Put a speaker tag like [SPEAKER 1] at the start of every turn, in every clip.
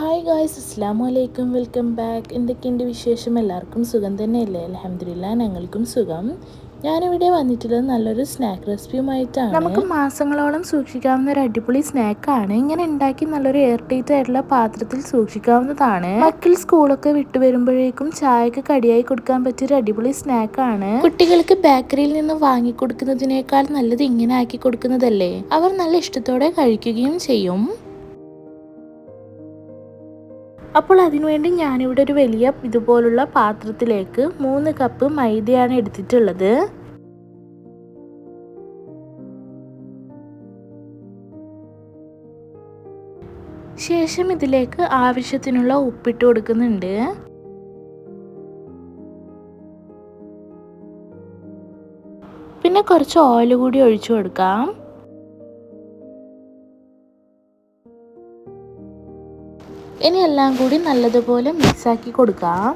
[SPEAKER 1] Hi guys, അസ്സലാമു അലൈക്കും. Welcome back. എന്തൊക്കെയുണ്ട് വിശേഷം? എല്ലാവർക്കും സുഖം തന്നെയല്ലേ? അൽഹംദുലില്ലാ, ഞങ്ങൾക്കും സുഖം. ഞാനിവിടെ വന്നിട്ടുള്ളത് നല്ലൊരു സ്നാക്ക് റെസിപ്പിയുമായിട്ടാണ്. നമുക്ക് മാസങ്ങളോളം സൂക്ഷിക്കാവുന്ന ഒരു അടിപൊളി സ്നാക്കാണ്. ഇങ്ങനെ ഉണ്ടാക്കി നല്ലൊരു എയർ ടൈറ്റ് ആയിട്ടുള്ള പാത്രത്തിൽ സൂക്ഷിക്കാവുന്നതാണ്. മക്കൾ സ്കൂളൊക്കെ വിട്ടു വരുമ്പോഴേക്കും ചായക്ക് കടിയായി കൊടുക്കാൻ പറ്റിയൊരു അടിപൊളി സ്നാക്കാണ്. കുട്ടികൾക്ക് ബേക്കറിയിൽ നിന്ന് വാങ്ങിക്കൊടുക്കുന്നതിനേക്കാൾ നല്ലത് ഇങ്ങനെ ആക്കി കൊടുക്കുന്നതല്ലേ. അവർ നല്ല ഇഷ്ടത്തോടെ കഴിക്കുകയും ചെയ്യും. അപ്പോൾ അതിനുവേണ്ടി ഞാനിവിടെ ഒരു വലിയ ഇതുപോലുള്ള പാത്രത്തിലേക്ക് 3 കപ്പ് മൈദയാണ് എടുത്തിട്ടുള്ളത്. ശേഷം ഇതിലേക്ക് ആവശ്യത്തിനുള്ള ഉപ്പിട്ട് കൊടുക്കുന്നുണ്ട്. പിന്നെ കുറച്ച് ഓയിൽ കൂടി ഒഴിച്ചു കൊടുക്കാം. ഇനി എല്ലാം കൂടി നല്ലതുപോലെ മിക്സാക്കി കൊടുക്കാം.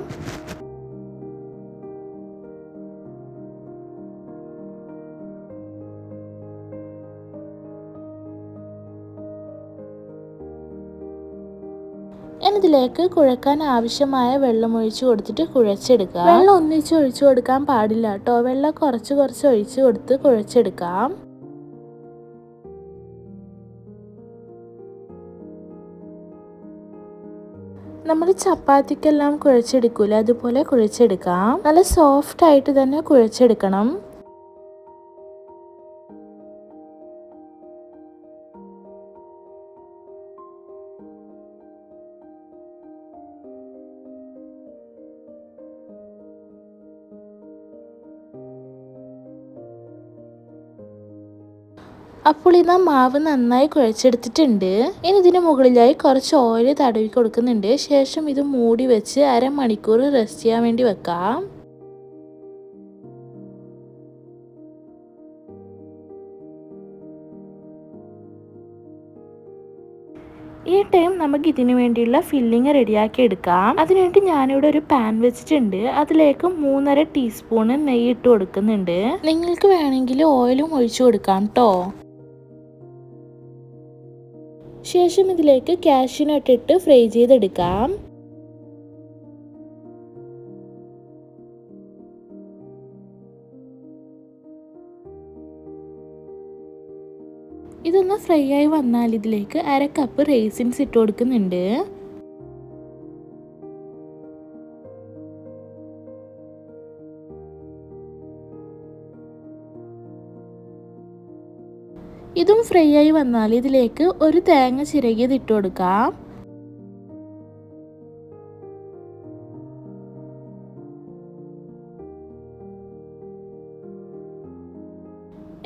[SPEAKER 1] ഇതിലേക്ക് കുഴക്കാൻ ആവശ്യമായ വെള്ളം ഒഴിച്ചു കൊടുത്തിട്ട് കുഴച്ചെടുക്കുക. വെള്ളം ഒന്നിച്ച് ഒഴിച്ചു കൊടുക്കാൻ പാടില്ല കേട്ടോ. വെള്ളം കുറച്ച് ഒഴിച്ചു കൊടുത്ത് കുഴച്ചെടുക്കാം. നമ്മൾ ചപ്പാത്തിക്കെല്ലാം കുഴച്ചെടുക്കൂല, അതുപോലെ കുഴച്ചെടുക്കാം. നല്ല സോഫ്റ്റ് ആയിട്ട് തന്നെ കുഴച്ചെടുക്കണം. അപ്പോൾ ഇതാ മാവ് നന്നായി കുഴച്ചെടുത്തിട്ടുണ്ട്. ഇനി ഇതിന് മുകളിലായി കുറച്ച് ഓയിൽ തടവി കൊടുക്കുന്നുണ്ട്. ശേഷം ഇത് മൂടി വെച്ച് അരമണിക്കൂർ റെസ്റ്റ് ചെയ്യാൻ വേണ്ടി വെക്കാം. ഈ ടൈം നമുക്ക് ഇതിനു വേണ്ടിയുള്ള ഫില്ലിങ് റെഡിയാക്കി എടുക്കാം. അതിനുവേണ്ടി ഞാനിവിടെ ഒരു പാൻ വെച്ചിട്ടുണ്ട്. അതിലേക്ക് 3.5 ടീസ്പൂൺ നെയ്യ് ഇട്ട് കൊടുക്കുന്നുണ്ട്. നിങ്ങൾക്ക് വേണമെങ്കിൽ ഓയിലും ഒഴിച്ചു കൊടുക്കാം കേട്ടോ. ശേഷം ഇതിലേക്ക് കാഷ്യൂനട്ട് ഇട്ട് ഫ്രൈ ചെയ്തെടുക്കാം. ഇതൊന്ന് ഫ്രൈ ആയി വന്നാൽ ഇതിലേക്ക് 1/2 കപ്പ് റൈസിൻസ് ഇട്ട് കൊടുക്കുന്നുണ്ട്. ഇതും ഫ്രൈ ആയി വന്നാൽ ഇതിലേക്ക് ഒരു തേങ്ങ ചിരകിയത് ഇട്ട് കൊടുക്കാം.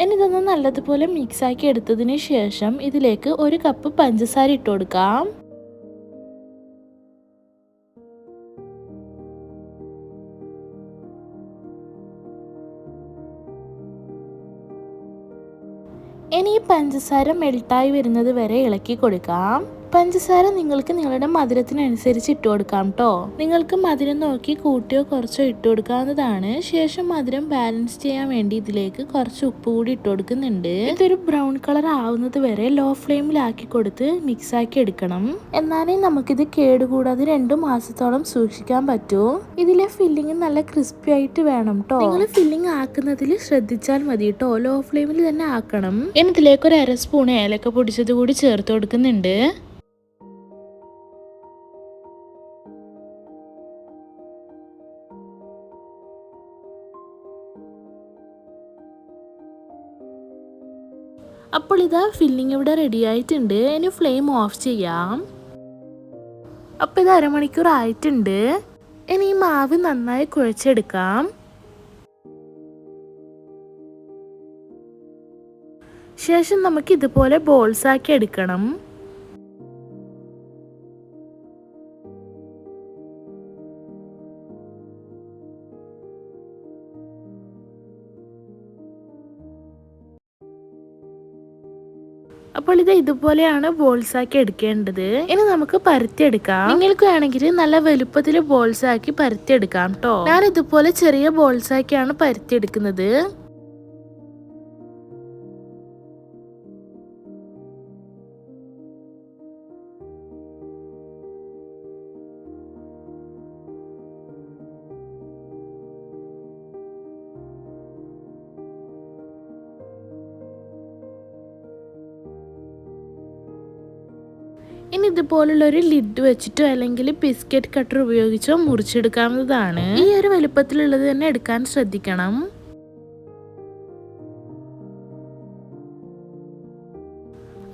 [SPEAKER 1] ഇനി ഇതൊന്ന് നല്ലതുപോലെ മിക്സാക്കി എടുത്തതിന് ശേഷം ഇതിലേക്ക് 1 കപ്പ് പഞ്ചസാര ഇട്ട് കൊടുക്കാം. ഇനി ഈ പഞ്ചസാര മെൽട്ടായി വരുന്നത് വരെ ഇളക്കി കൊടുക്കാം. പഞ്ചസാര നിങ്ങൾക്ക് നിങ്ങളുടെ മധുരത്തിനനുസരിച്ച് ഇട്ട് കൊടുക്കാം കേട്ടോ. നിങ്ങൾക്ക് മധുരം നോക്കി കൂട്ടിയോ കുറച്ചോ ഇട്ട് കൊടുക്കാവുന്നതാണ്. ശേഷം മധുരം ബാലൻസ് ചെയ്യാൻ വേണ്ടി ഇതിലേക്ക് കുറച്ച് ഉപ്പ് കൂടി ഇട്ട് കൊടുക്കുന്നുണ്ട്. ഇതൊരു ബ്രൗൺ കളർ ആവുന്നത് വരെ ലോ ഫ്ലെയിമിലാക്കി കൊടുത്ത് മിക്സ് ആക്കി എടുക്കണം. എന്നാലേ നമുക്കിത് കേടുകൂടാതെ 2 മാസത്തോളം സൂക്ഷിക്കാൻ പറ്റൂ. ഇതിലെ ഫില്ലിങ് നല്ല ക്രിസ്പി ആയിട്ട് വേണം കേട്ടോ. നിങ്ങൾ ഫില്ലിങ് ആക്കുന്നതിൽ ശ്രദ്ധിച്ചാൽ മതി കേട്ടോ. ലോ ഫ്ലെയിമിൽ തന്നെ ആക്കണം. ഇനി ഇതിലേക്ക് ഒരു 1/2 സ്പൂൺ ഏലക്ക പൊടിച്ചത് കൂടി ചേർത്ത് കൊടുക്കുന്നുണ്ട്. അപ്പോൾ ഇതാ ഫില്ലിങ് ഇവിടെ റെഡി ആയിട്ടുണ്ട്. ഇനി ഫ്ലെയിം ഓഫ് ചെയ്യാം. അപ്പോൾ ഇത് അരമണിക്കൂർ ആയിട്ടുണ്ട്. ഇനി ഈ മാവ് നന്നായി കുഴച്ചെടുക്കാം. ശേഷം നമുക്ക് ഇതുപോലെ ബോൾസ് ആക്കി എടുക്കണം. അപ്പോൾ ഇത് ഇതുപോലെയാണ് ബോൾസ് ആക്കി എടുക്കേണ്ടത്. ഇനി നമുക്ക് പരത്തിയെടുക്കാം. നിങ്ങൾക്ക് വേണമെങ്കിൽ നല്ല വലുപ്പത്തിൽ ബോൾസ് ആക്കി പരത്തിയെടുക്കാം കേട്ടോ. ഞാൻ ഇതുപോലെ ചെറിയ ബോൾസ് ആക്കിയാണ് പരത്തിയെടുക്കുന്നത്. ഇനി ഇതുപോലുള്ള ഒരു ലിഡ് വെച്ചിട്ടോ അല്ലെങ്കിൽ ബിസ്ക്കറ്റ് കട്ടർ ഉപയോഗിച്ചോ മുറിച്ചെടുക്കാവുന്നതാണ്. ഈ ഒരു വലുപ്പത്തിലുള്ളത് തന്നെ എടുക്കാൻ ശ്രദ്ധിക്കണം.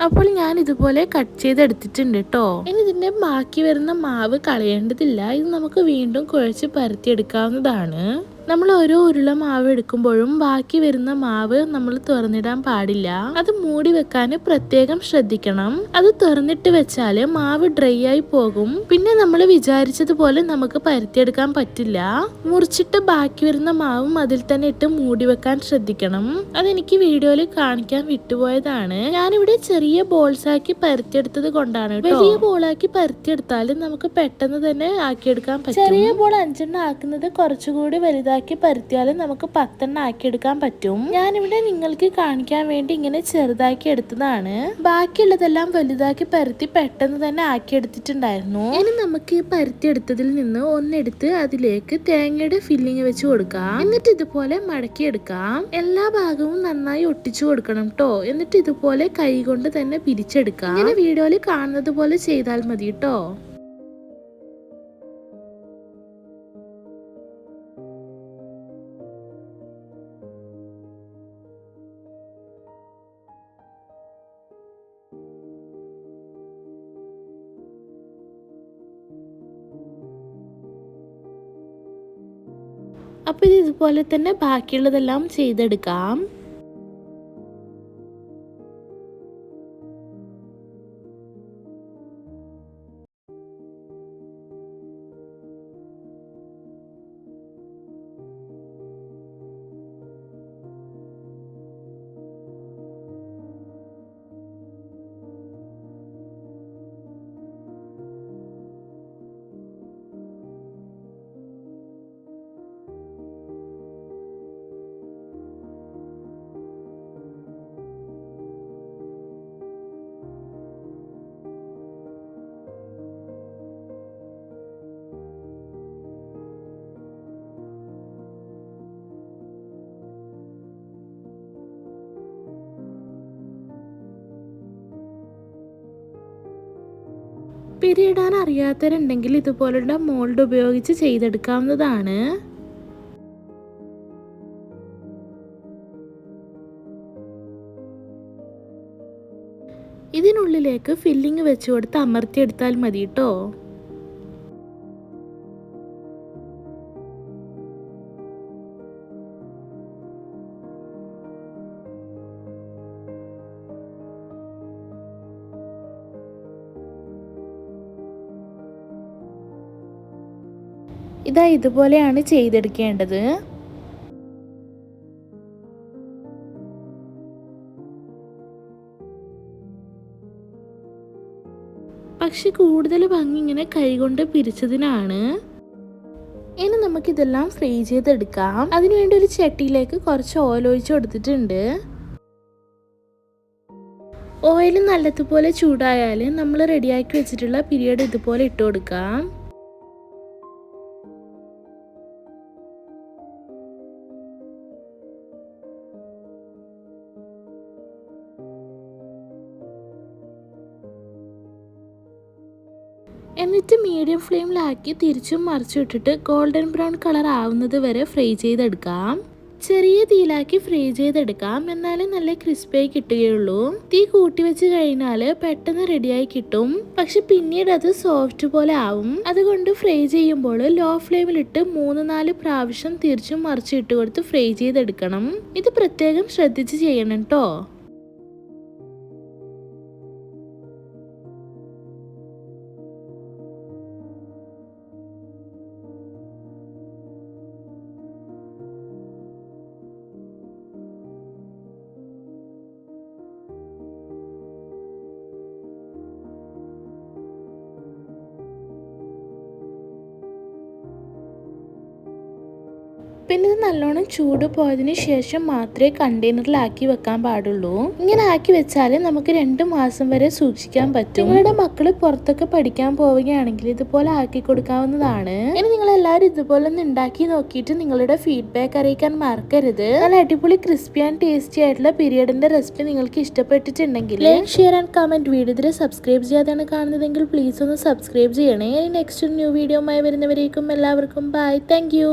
[SPEAKER 1] അപ്പോൾ ഞാൻ ഇതുപോലെ കട്ട് ചെയ്തെടുത്തിട്ടുണ്ട് കേട്ടോ. ഇനി ഇതിന്റെ ബാക്കി വരുന്ന മാവ് കളയേണ്ടതില്ല. ഇത് നമുക്ക് വീണ്ടും കുഴച്ച് പരത്തിയെടുക്കാവുന്നതാണ്. നമ്മൾ ഓരോ ഉരുള മാവ് എടുക്കുമ്പോഴും ബാക്കി വരുന്ന മാവ് നമ്മൾ തുറന്നിടാൻ പാടില്ല. അത് മൂടി വെക്കാൻ പ്രത്യേകം ശ്രദ്ധിക്കണം. അത് തുറന്നിട്ട് വെച്ചാല് മാവ് ഡ്രൈ ആയി പോകും. പിന്നെ നമ്മൾ വിചാരിച്ചതുപോലെ നമുക്ക് പരത്തിയെടുക്കാൻ പറ്റില്ല. മുറിച്ചിട്ട് ബാക്കി വരുന്ന മാവും അതിൽ തന്നെ ഇട്ട് മൂടി വെക്കാൻ ശ്രദ്ധിക്കണം. അതെനിക്ക് വീഡിയോയിൽ കാണിക്കാൻ വിട്ടുപോയതാണ്. ഞാനിവിടെ ചെറിയ ബോൾസ് ആക്കി പരത്തിയെടുത്തത് കൊണ്ടാണ്. വലിയ ബോളാക്കി പരത്തിയെടുത്താൽ നമുക്ക് പെട്ടെന്ന് തന്നെ ആക്കിയെടുക്കാൻ പറ്റും. ചെറിയ ബോൾ 5 ആക്കുന്നത് കുറച്ചുകൂടി വലുതാക്കി പരത്തിയാൽ നമുക്ക് 10 ആക്കിയെടുക്കാൻ പറ്റും. ഞാനിവിടെ നിങ്ങൾക്ക് കാണിക്കാൻ വേണ്ടി ഇങ്ങനെ ചെറുതാക്കി എടുത്തതാണ്. ബാക്കിയുള്ളതെല്ലാം വലുതാക്കി പരത്തി പെട്ടെന്ന് തന്നെ ആക്കിയെടുത്തിട്ടുണ്ടായിരുന്നു. ഇനി നമുക്ക് ഈ പരത്തിയെടുത്തതിൽ നിന്ന് ഒന്നെടുത്ത് അതിലേക്ക് തേങ്ങയുടെ ഫില്ലിങ് വെച്ച് കൊടുക്കാം. എന്നിട്ട് ഇതുപോലെ മടക്കിയെടുക്കാം. എല്ലാ ഭാഗവും നന്നായി ഒട്ടിച്ചു കൊടുക്കണം കേട്ടോ. എന്നിട്ട് ഇതുപോലെ കൈ കൊണ്ട് തന്നെ പിരിച്ചെടുക്കാം. ഇങ്ങനെ വീഡിയോയിൽ കാണുന്നത് പോലെ ചെയ്താൽ മതി കേട്ടോ. അപ്പോൾ ഇത് ഇതുപോലെ തന്നെ ബാക്കിയുള്ളതെല്ലാം ചെയ്തെടുക്കാം. പിരിയിടാൻ അറിയാത്തവരുണ്ടെങ്കിൽ ഇതുപോലുള്ള മോൾഡ് ഉപയോഗിച്ച് ചെയ്തെടുക്കാവുന്നതാണ്. ഇതിനുള്ളിലേക്ക് ഫില്ലിങ് വെച്ച് കൊടുത്ത് അമർത്തിയെടുത്താൽ മതി കേട്ടോ. ഇതാ ഇതുപോലെയാണ് ചെയ്തെടുക്കേണ്ടത്. പക്ഷെ കൂടുതൽ ഭംഗി ഇങ്ങനെ കൈകൊണ്ട് പിരിച്ചതിനാണ്. ഇനി നമുക്കിതെല്ലാം ഫ്രൈ ചെയ്തെടുക്കാം. അതിനുവേണ്ടി ഒരു ചട്ടിയിലേക്ക് കുറച്ച് ഓയിൽ ഒഴിച്ച് കൊടുത്തിട്ടുണ്ട്. ഓയിൽ നല്ലതുപോലെ ചൂടായാൽ നമ്മൾ റെഡിയാക്കി വെച്ചിട്ടുള്ള പിരിയഡ് ഇതുപോലെ ഇട്ട് കൊടുക്കാം. എന്നിട്ട് മീഡിയം ഫ്ലെയിമിലാക്കി തിരിച്ചും മറിച്ചും ഇട്ടിട്ട് ഗോൾഡൻ ബ്രൗൺ കളർ ആവുന്നത് വരെ ഫ്രൈ ചെയ്തെടുക്കാം. ചെറിയ തീയിലാക്കി ഫ്രൈ ചെയ്തെടുക്കാം. എന്നാലും നല്ല ക്രിസ്പിയായി കിട്ടുകയുള്ളൂ. തീ കൂട്ടി വെച്ച് കഴിഞ്ഞാൽ പെട്ടെന്ന് റെഡിയായി കിട്ടും. പക്ഷെ പിന്നീട് അത് സോഫ്റ്റ് പോലെ ആവും. അതുകൊണ്ട് ഫ്രൈ ചെയ്യുമ്പോൾ ലോ ഫ്ലെയിമിലിട്ട് 3-4 പ്രാവശ്യം തിരിച്ചും മറിച്ചും ഇട്ട് കൊടുത്ത് ഫ്രൈ ചെയ്തെടുക്കണം. ഇത് പ്രത്യേകം ശ്രദ്ധിച്ച് ചെയ്യണം കേട്ടോ. പിന്നെ ഇത് നല്ലോണം ചൂട് പോയതിന് ശേഷം മാത്രമേ കണ്ടെയ്നറിലാക്കി വെക്കാൻ പാടുള്ളൂ. ഇങ്ങനെ ആക്കി വെച്ചാൽ നമുക്ക് 2 മാസം വരെ സൂക്ഷിക്കാൻ പറ്റും. നിങ്ങളുടെ മക്കള് പുറത്തൊക്കെ പഠിക്കാൻ പോവുകയാണെങ്കിൽ ഇതുപോലെ ആക്കി കൊടുക്കാവുന്നതാണ്. ഇനി നിങ്ങൾ എല്ലാവരും ഇതുപോലെ ഒന്ന് ഉണ്ടാക്കി നോക്കിയിട്ട് നിങ്ങളുടെ ഫീഡ്ബാക്ക് അറിയിക്കാൻ മറക്കരുത്. നല്ല അടിപൊളി ക്രിസ്പി ആൻഡ് ടേസ്റ്റി ആയിട്ടുള്ള പീരിയഡിന്റെ റെസിപ്പി നിങ്ങൾക്ക് ഇഷ്ടപ്പെട്ടിട്ടുണ്ടെങ്കിൽ like, share and comment. Video ഇതിൽ സബ്സ്ക്രൈബ് ചെയ്യാതെയാണ് കാണുന്നതെങ്കിൽ പ്ലീസ് ഒന്ന് സബ്സ്ക്രൈബ് ചെയ്യണേ. നെക്സ്റ്റ് ന്യൂ വീഡിയോയുമായി വരുന്നവരേക്കും എല്ലാവർക്കും ബൈ. Thank you.